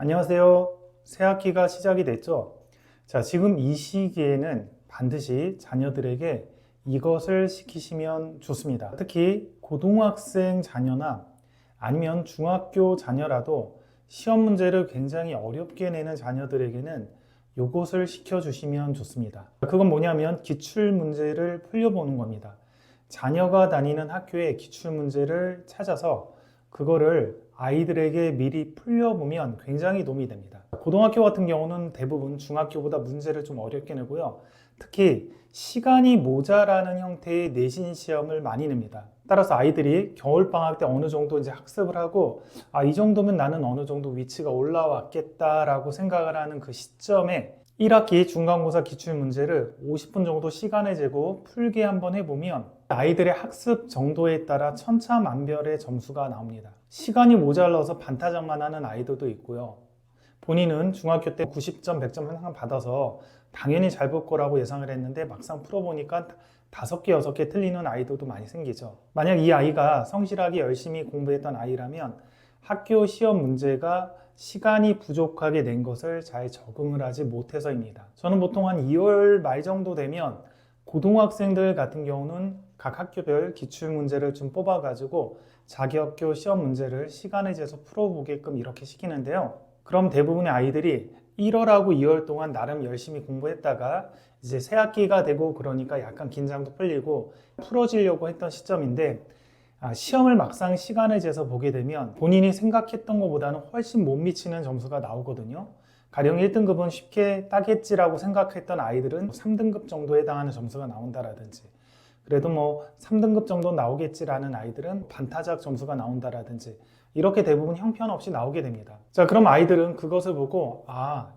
안녕하세요. 새 학기가 시작이 됐죠? 자, 지금 이 시기에는 반드시 자녀들에게 이것을 시키시면 좋습니다. 특히 고등학생 자녀나 아니면 중학교 자녀라도 시험 문제를 굉장히 어렵게 내는 자녀들에게는 이것을 시켜주시면 좋습니다. 그건 뭐냐면 기출 문제를 풀려보는 겁니다. 자녀가 다니는 학교의 기출 문제를 찾아서 그거를 아이들에게 미리 풀려보면 굉장히 도움이 됩니다. 고등학교 같은 경우는 대부분 중학교보다 문제를 좀 어렵게 내고요. 특히 시간이 모자라는 형태의 내신 시험을 많이 냅니다. 따라서 아이들이 겨울방학 때 어느 정도 이제 학습을 하고 이 정도면 나는 어느 정도 위치가 올라왔겠다라고 생각을 하는 그 시점에 1학기 중간고사 기출문제를 50분 정도 시간을 재고 풀게 한번 해보면 아이들의 학습 정도에 따라 천차만별의 점수가 나옵니다. 시간이 모자라서 반타작만 하는 아이들도 있고요. 본인은 중학교 때 90점, 100점 항상 받아서 당연히 잘 볼 거라고 예상을 했는데 막상 풀어보니까 5개, 6개 틀리는 아이들도 많이 생기죠. 만약 이 아이가 성실하게 열심히 공부했던 아이라면 학교 시험 문제가 시간이 부족하게 낸 것을 잘 적응을 하지 못해서입니다. 저는 보통 한 2월 말 정도 되면 고등학생들 같은 경우는 각 학교별 기출문제를 좀 뽑아가지고 자기 학교 시험 문제를 시간을 재서 풀어보게끔 이렇게 시키는데요. 그럼 대부분의 아이들이 1월하고 2월 동안 나름 열심히 공부했다가 이제 새 학기가 되고 그러니까 약간 긴장도 풀리고 풀어지려고 했던 시점인데 시험을 막상 시간을 재서 보게 되면 본인이 생각했던 것보다는 훨씬 못 미치는 점수가 나오거든요. 가령 1등급은 쉽게 따겠지라고 생각했던 아이들은 3등급 정도에 해당하는 점수가 나온다라든지 그래도 3등급 정도 나오겠지라는 아이들은 반타작 점수가 나온다라든지 이렇게 대부분 형편없이 나오게 됩니다. 자, 그럼 아이들은 그것을 보고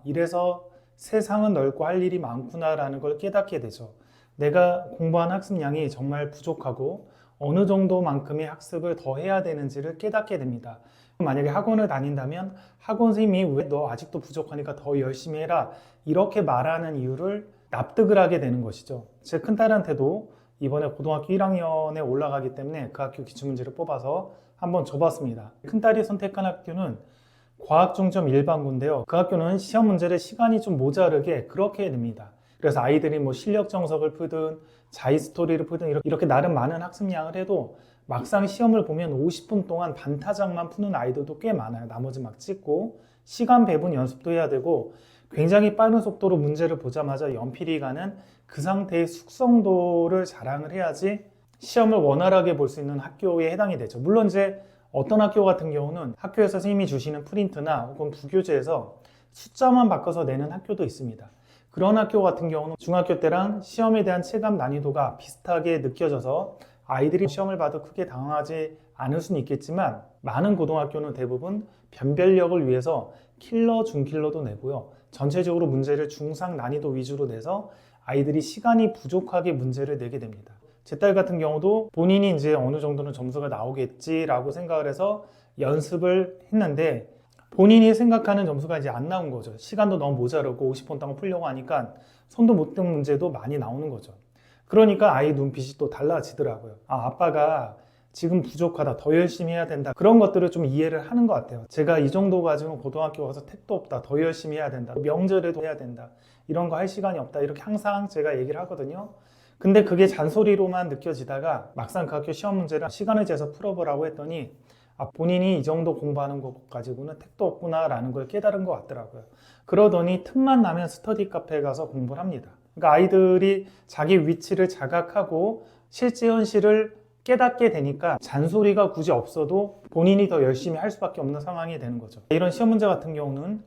이래서 세상은 넓고 할 일이 많구나라는 걸 깨닫게 되죠. 내가 공부한 학습량이 정말 부족하고 어느 정도만큼의 학습을 더 해야 되는지를 깨닫게 됩니다. 만약에 학원을 다닌다면 학원 선생님이 왜 너 아직도 부족하니까 더 열심히 해라 이렇게 말하는 이유를 납득을 하게 되는 것이죠. 제 큰딸한테도 이번에 고등학교 1학년에 올라가기 때문에 그 학교 기출문제를 뽑아서 한번 줘봤습니다. 큰딸이 선택한 학교는 과학중점 일반고인데요. 그 학교는 시험 문제를 시간이 좀 모자르게 그렇게 냅니다. 그래서 아이들이 실력 정석을 풀든 자기스토리를 풀든 이렇게 나름 많은 학습량을 해도 막상 시험을 보면 50분 동안 반타작만 푸는 아이들도 꽤 많아요. 나머지 막 찍고 시간 배분 연습도 해야 되고 굉장히 빠른 속도로 문제를 보자마자 연필이 가는 그 상태의 숙성도를 자랑을 해야지 시험을 원활하게 볼 수 있는 학교에 해당이 되죠. 물론 이제 어떤 학교 같은 경우는 학교에서 선생님이 주시는 프린트나 혹은 부교재에서 숫자만 바꿔서 내는 학교도 있습니다. 그런 학교 같은 경우는 중학교 때랑 시험에 대한 체감 난이도가 비슷하게 느껴져서 아이들이 시험을 봐도 크게 당황하지 않을 수는 있겠지만 많은 고등학교는 대부분 변별력을 위해서 킬러, 중킬러도 내고요. 전체적으로 문제를 중상 난이도 위주로 내서 아이들이 시간이 부족하게 문제를 내게 됩니다. 제 딸 같은 경우도 본인이 이제 어느 정도는 점수가 나오겠지라고 생각을 해서 연습을 했는데 본인이 생각하는 점수가 이제 안 나온 거죠. 시간도 너무 모자르고 50분 동안 풀려고 하니까 손도 못 댄 문제도 많이 나오는 거죠. 그러니까 아이 눈빛이 또 달라지더라고요. 아빠가 지금 부족하다, 더 열심히 해야 된다. 그런 것들을 좀 이해를 하는 것 같아요. 제가 이 정도 가지고 고등학교 가서 택도 없다, 더 열심히 해야 된다, 명절에도 해야 된다, 이런 거 할 시간이 없다, 이렇게 항상 제가 얘기를 하거든요. 근데 그게 잔소리로만 느껴지다가 막상 그 학교 시험 문제를 시간을 재서 풀어보라고 했더니 본인이 이 정도 공부하는 것 가지고는 택도 없구나 라는 걸 깨달은 것 같더라고요. 그러더니 틈만 나면 스터디 카페에 가서 공부를 합니다. 그러니까 아이들이 자기 위치를 자각하고 실제 현실을 깨닫게 되니까 잔소리가 굳이 없어도 본인이 더 열심히 할 수밖에 없는 상황이 되는 거죠. 이런 시험 문제 같은 경우는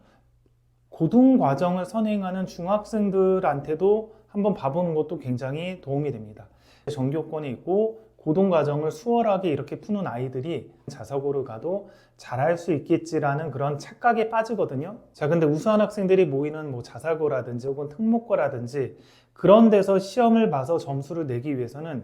고등 과정을 선행하는 중학생들한테도 한번 봐보는 것도 굉장히 도움이 됩니다. 전교권에 있고 고등 과정을 수월하게 이렇게 푸는 아이들이 자사고를 가도 잘할 수 있겠지라는 그런 착각에 빠지거든요. 자, 근데 우수한 학생들이 모이는 자사고라든지 혹은 특목고라든지 그런 데서 시험을 봐서 점수를 내기 위해서는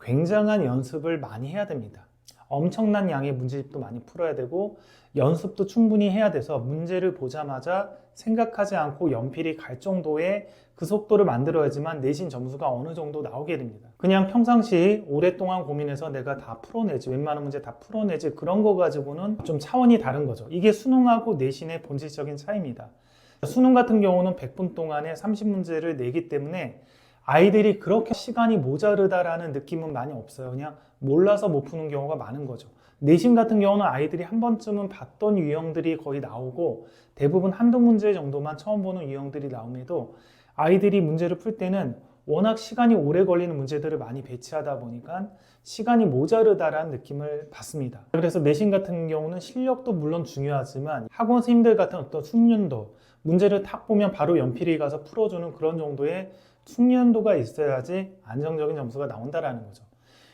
굉장한 연습을 많이 해야 됩니다. 엄청난 양의 문제집도 많이 풀어야 되고 연습도 충분히 해야 돼서 문제를 보자마자 생각하지 않고 연필이 갈 정도의 그 속도를 만들어야지만 내신 점수가 어느 정도 나오게 됩니다. 그냥 평상시 오랫동안 고민해서 내가 다 풀어내지, 웬만한 문제 다 풀어내지, 그런 거 가지고는 좀 차원이 다른 거죠. 이게 수능하고 내신의 본질적인 차이입니다. 수능 같은 경우는 100분 동안에 30문제를 내기 때문에 아이들이 그렇게 시간이 모자르다라는 느낌은 많이 없어요. 그냥 몰라서 못 푸는 경우가 많은 거죠. 내신 같은 경우는 아이들이 한 번쯤은 봤던 유형들이 거의 나오고 대부분 한두 문제 정도만 처음 보는 유형들이 나옴에도 아이들이 문제를 풀 때는 워낙 시간이 오래 걸리는 문제들을 많이 배치하다 보니까 시간이 모자르다라는 느낌을 받습니다. 그래서 내신 같은 경우는 실력도 물론 중요하지만 학원 선생님들 같은 어떤 숙련도, 문제를 탁 보면 바로 연필이 가서 풀어주는 그런 정도의 숙련도가 있어야지 안정적인 점수가 나온다라는 거죠.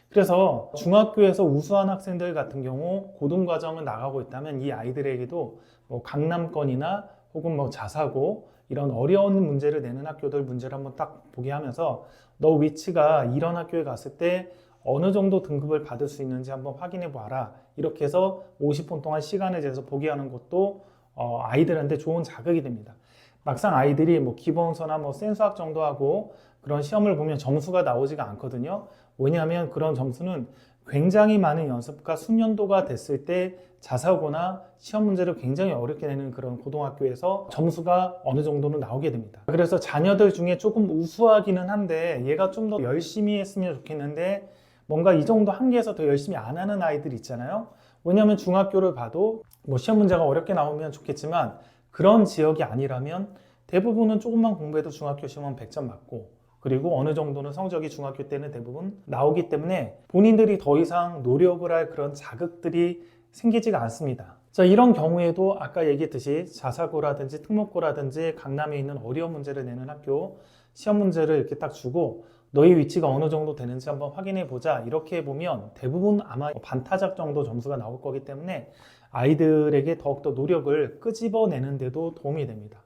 그래서 중학교에서 우수한 학생들 같은 경우 고등과정을 나가고 있다면 이 아이들에게도 뭐 강남권이나 혹은 뭐 자사고 이런 어려운 문제를 내는 학교들 문제를 한번 딱 보게 하면서 너 위치가 이런 학교에 갔을 때 어느 정도 등급을 받을 수 있는지 한번 확인해 봐라. 이렇게 해서 50분 동안 시간을 재서 보게 하는 것도 아이들한테 좋은 자극이 됩니다. 막상 아이들이 뭐 기본서나 뭐 센수학 정도 하고 그런 시험을 보면 점수가 나오지가 않거든요. 왜냐하면 그런 점수는 굉장히 많은 연습과 숙련도가 됐을 때 자사고나 시험 문제를 굉장히 어렵게 내는 그런 고등학교에서 점수가 어느 정도는 나오게 됩니다. 그래서 자녀들 중에 조금 우수하기는 한데 얘가 좀 더 열심히 했으면 좋겠는데 뭔가 이 정도 한계에서 더 열심히 안 하는 아이들 있잖아요. 왜냐하면 중학교를 봐도 뭐 시험 문제가 어렵게 나오면 좋겠지만 그런 지역이 아니라면 대부분은 조금만 공부해도 중학교 시험은 100점 맞고 그리고 어느 정도는 성적이 중학교 때는 대부분 나오기 때문에 본인들이 더 이상 노력을 할 그런 자극들이 생기지가 않습니다. 자, 이런 경우에도 아까 얘기했듯이 자사고라든지 특목고라든지 강남에 있는 어려운 문제를 내는 학교 시험 문제를 이렇게 딱 주고 너희 위치가 어느 정도 되는지 한번 확인해 보자 이렇게 보면 대부분 아마 반타작 정도 점수가 나올 거기 때문에 아이들에게 더욱더 노력을 끄집어내는 데도 도움이 됩니다.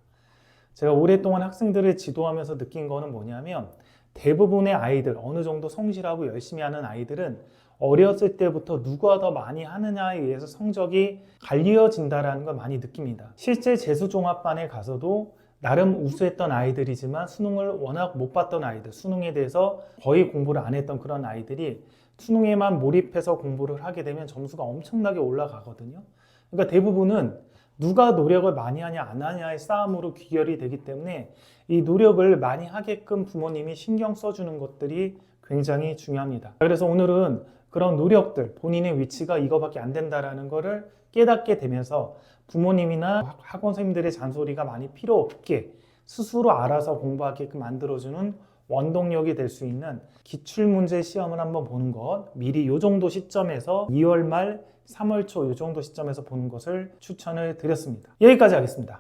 제가 오랫동안 학생들을 지도하면서 느낀 거는 뭐냐면 대부분의 아이들, 어느 정도 성실하고 열심히 하는 아이들은 어렸을 때부터 누가 더 많이 하느냐에 의해서 성적이 갈리어진다는 걸 많이 느낍니다. 실제 재수종합반에 가서도 나름 우수했던 아이들이지만 수능을 워낙 못 봤던 아이들, 수능에 대해서 거의 공부를 안 했던 그런 아이들이 수능에만 몰입해서 공부를 하게 되면 점수가 엄청나게 올라가거든요. 그러니까 대부분은 누가 노력을 많이 하냐 안 하냐의 싸움으로 귀결이 되기 때문에 이 노력을 많이 하게끔 부모님이 신경 써주는 것들이 굉장히 중요합니다. 그래서 오늘은 그런 노력들, 본인의 위치가 이거밖에 안 된다라는 거를 깨닫게 되면서 부모님이나 학원 선생님들의 잔소리가 많이 필요 없게 스스로 알아서 공부하게끔 만들어주는 원동력이 될 수 있는 기출문제 시험을 한번 보는 것, 미리 이 정도 시점에서 2월 말 3월 초 이 정도 시점에서 보는 것을 추천을 드렸습니다. 여기까지 하겠습니다.